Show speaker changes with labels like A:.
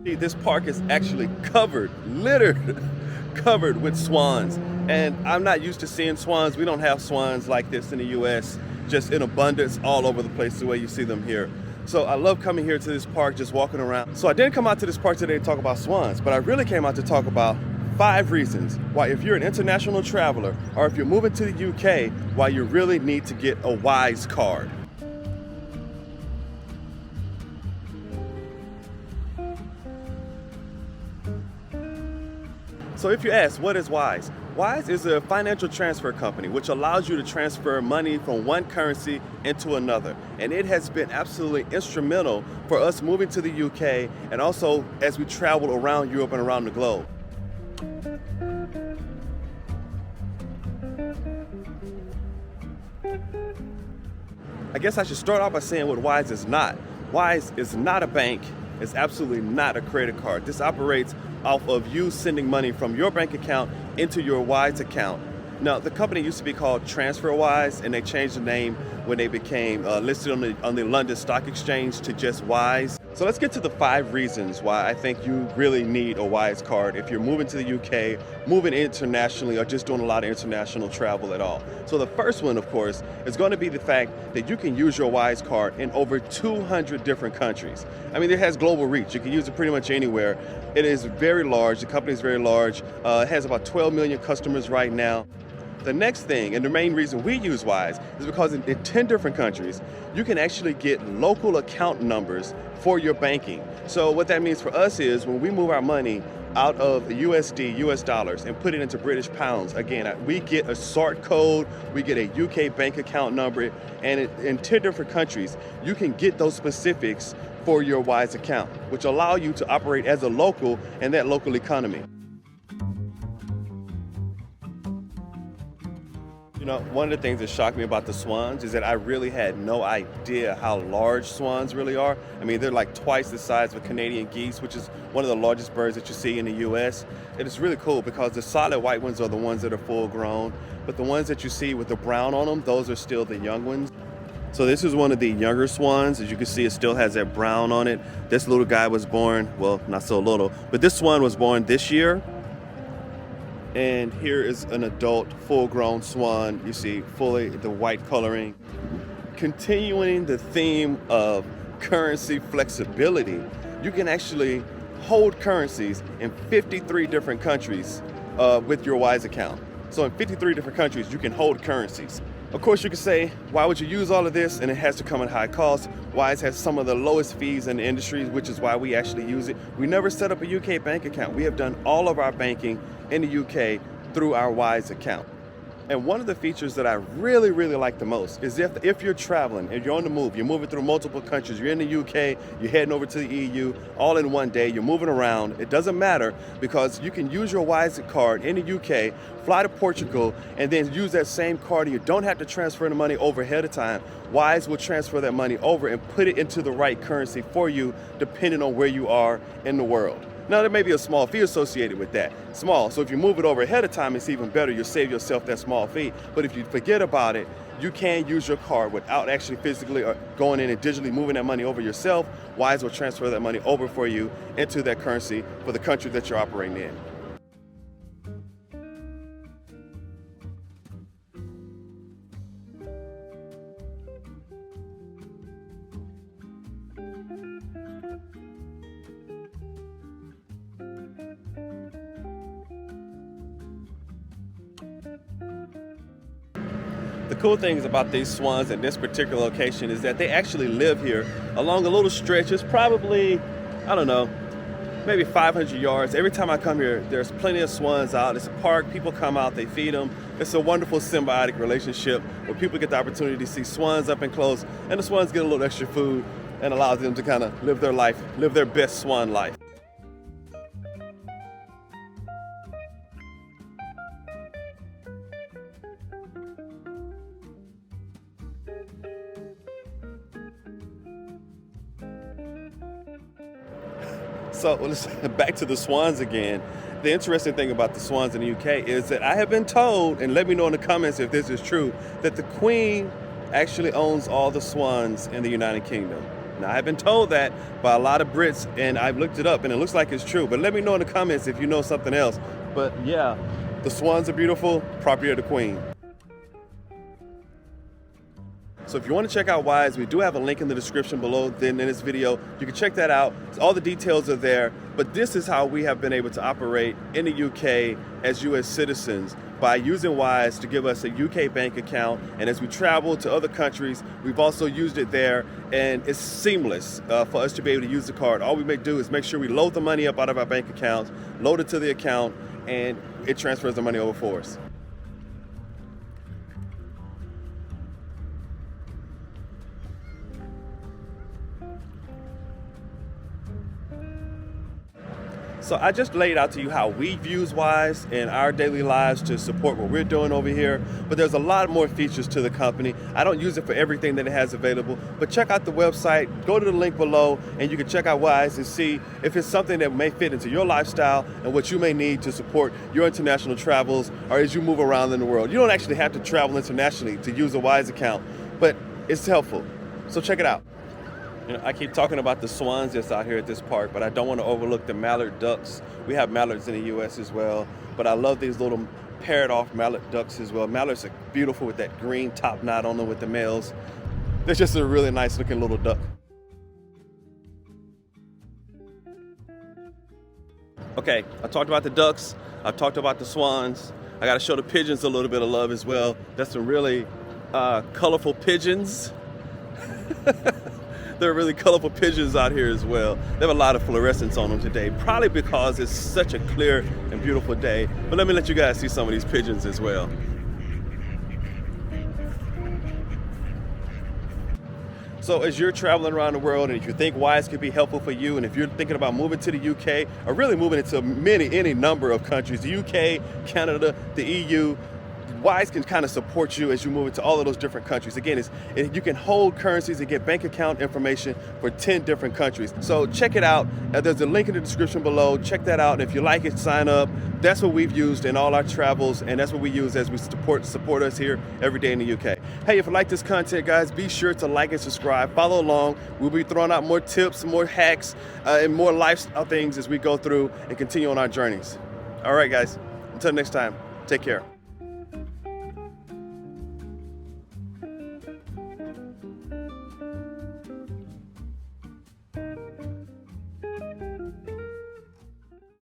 A: This park is actually covered, littered, covered with swans. And I'm not used to seeing swans. We don't have swans like this in the US, just in abundance all over the place the way you see them here. So I love coming here to this park, just walking around. So I didn't come out to this park today to talk about swans, but I really came out to talk about 5 reasons why, if you're an international traveler or if you're moving to the UK, why you really need to get a WISE card. So if you ask, what is WISE? WISE is a financial transfer company which allows you to transfer money from one currency into another. And it has been absolutely instrumental for us moving to the UK and also as we travel around Europe and around the globe. I guess I should start off by saying what WISE is not. WISE is not a bank. It's absolutely not a credit card. This operates off of you sending money from your bank account into your WISE account. Now, the company used to be called TransferWise, and they changed the name when they became listed on the London Stock Exchange to just WISE. So let's get to the 5 reasons why I think you really need a WISE card if you're moving to the UK, moving internationally, or just doing a lot of international travel at all. So the first one, of course, is going to be the fact that you can use your WISE card in over 200 different countries. I mean, it has global reach. You can use it pretty much anywhere. It is very large. The company is very large. It has about 12 million customers right now. The next thing, and the main reason we use WISE, is because in 10 different countries, you can actually get local account numbers for your banking. So what that means for us is when we move our money out of the USD, US dollars, and put it into British pounds, again, we get a sort code, we get a UK bank account number, and in 10 different countries, you can get those specifics for your WISE account, which allow you to operate as a local in that local economy. You know, one of the things that shocked me about the swans is that I really had no idea how large swans really are. I mean, they're like twice the size of Canadian geese, which is one of the largest birds that you see in the US. And it's really cool because the solid white ones are the ones that are full grown, but the ones that you see with the brown on them, those are still the young ones. So this is one of the younger swans. As you can see, it still has that brown on it. This little guy was born, well, not so little, but this swan was born this year. And here is an adult, full-grown swan. You see fully the white coloring. Continuing the theme of currency flexibility, you can actually hold currencies in 53 different countries with your WISE account. So in 53 different countries, you can hold currencies. Of course, you could say, why would you use all of this? And it has to come at high cost. WISE has some of the lowest fees in the industry, which is why we actually use it. We never set up a UK bank account. We have done all of our banking in the UK through our WISE account. And one of the features that I really, really like the most is if you're traveling and you're on the move, you're moving through multiple countries, you're in the UK, you're heading over to the EU, all in one day, you're moving around, it doesn't matter because you can use your WISE card in the UK, fly to Portugal, and then use that same card. You don't have to transfer the money over ahead of time. WISE will transfer that money over and put it into the right currency for you depending on where you are in the world. Now, there may be a small fee associated with that. Small, so if you move it over ahead of time, it's even better. You'll save yourself that small fee. But if you forget about it, you can use your card without actually physically going in and digitally moving that money over yourself. WISE will transfer that money over for you into that currency for the country that you're operating in. The cool things about these swans at this particular location is that they actually live here along a little stretch. It's probably, I don't know, maybe 500 yards. Every time I come here, there's plenty of swans out. It's a park, people come out, they feed them. It's a wonderful symbiotic relationship where people get the opportunity to see swans up and close, and the swans get a little extra food and allows them to kind of live their life, live their best swan life. So back to the swans again. The interesting thing about the swans in the UK is that I have been told, and let me know in the comments if this is true, that the Queen actually owns all the swans in the United Kingdom. Now, I've been told that by a lot of Brits, and I've looked it up, and it looks like it's true. But let me know in the comments if you know something else. But yeah, the Swans are beautiful, property of the Queen. So if you want to check out Wise, we do have a link in the description below in this video. You can check that out. All the details are there. But this is how we have been able to operate in the UK as US citizens, by using Wise to give us a UK bank account. And as we travel to other countries, we've also used it there, and it's seamless for us to be able to use the card. All we may do is make sure we load the money up out of our bank account, load it to the account, and it transfers the money over for us. So I just laid out to you how we've used Wise in our daily lives to support what we're doing over here, but there's a lot more features to the company. I don't use it for everything that it has available, but check out the website, go to the link below, and you can check out Wise and see if it's something that may fit into your lifestyle and what you may need to support your international travels or as you move around in the world. You don't actually have to travel internationally to use a Wise account, but it's helpful. So check it out. You know, I keep talking about the swans that's out here at this park, but I don't want to overlook the mallard ducks. We have mallards in the U.S. as well, but I love these little paired-off mallard ducks as well. Mallards are beautiful with that green top knot on them with the males. They're just a really nice-looking little duck. Okay, I talked about the ducks. I've talked about the swans. I got to show the pigeons a little bit of love as well. That's some really colorful pigeons. There are really colorful pigeons out here as well. They have a lot of fluorescence on them today, probably because it's such a clear and beautiful day. But let me let you guys see some of these pigeons as well. So as you're traveling around the world, and if you think Wise could be helpful for you, and if you're thinking about moving to the UK, or really moving into any number of countries, the UK, Canada, the EU, Wise can kind of support you as you move into all of those different countries. Again, you can hold currencies and get bank account information for 10 different countries. So check it out. There's a link in the description below. Check that out. And if you like it, sign up. That's what we've used in all our travels, and that's what we use as we support us here every day in the UK. Hey, if you like this content, guys, be sure to like and subscribe. Follow along. We'll be throwing out more tips, more hacks, and more lifestyle things as we go through and continue on our journeys. All right, guys. Until next time, take care.